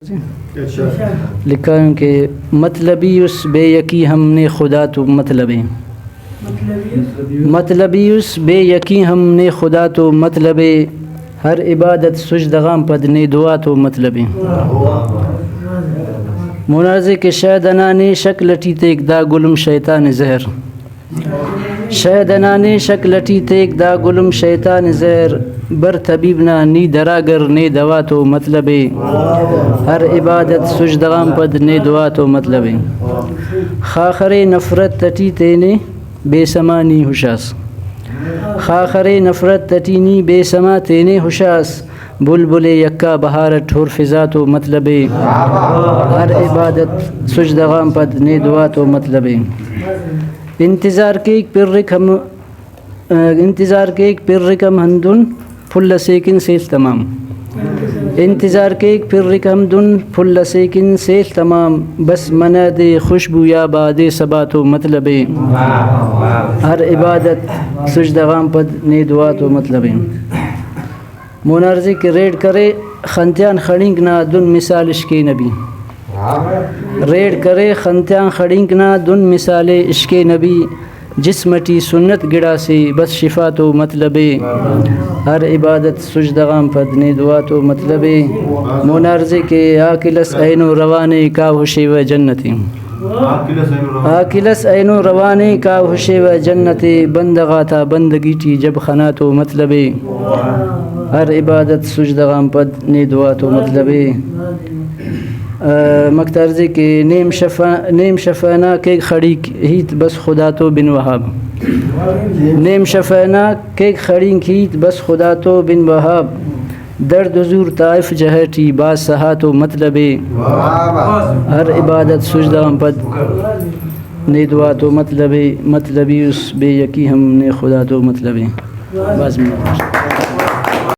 لکھا ہے کہ مطلبی اس بے یقی ہم نے خدا تو مطلب مطلبی اس بے یقی ہم نے خدا تو مطلب ہر عبادت سجدغام پد نے دعا تو مطلب منازع کے شاید انانے شک لٹی تیک دا گلم شیطان زہر شاید انانے شک لٹی تیک دا گلم شیطان زہر بر طبیب نہ نی دراگر نے دوا تو مطلب ہر عبادت سجدغام پد نے دعا تو مطلب خاخر نفرت تٹی تینے بے سما نی ہوشاس خاخر نفرت تٹینی بے سما تینے ہوشاس بلبل یکا بہارت ٹھور فضا تو مطلب ہر عبادت سجدغام پد نے دعا تو مطلب انتظار کے ایک پر رکم ہندن پھل سیکن سیل تمام انتظار کے ایک پر رکم دن پھل سیکن سیل تمام بس منع دے خوشبو یا باد صبا تو مطلب ہر عبادت سجدغام پد نے دعا تو مطلب منارزی کے ریڈ کرے خنتیان خڑنگ نا دن مثال عشق نبی ریڈ کرے خنتیان خڑنگ نا دن مثال عشق نبی جسمٹی سنت گڑا سے بس شفا تو مطلب ہر عبادت سجدغام پد نے دعا تو مطلب منارزے کے آکلس عین و روانے کا ہوشے و جنتی آکلس عین و روانے کا ہوشے و جنتی بندغا تھا بندگی ٹی جب خنا تو مطلب ہر عبادت سجدغام پد نے دعا تو مطلب مکترزے کے نیم شفانا کے کھڑی ہیت بس خدا تو بن وہاب نیم شفانا کے کھڑی ہیت بس خدا تو بن وہاب درد حضور طائف جہٹی باز سہا تو مطلب ہر عبادت سجدغام پد نے دعا تو مطلبی اس بے یقی ہم نے خدا تو مطلب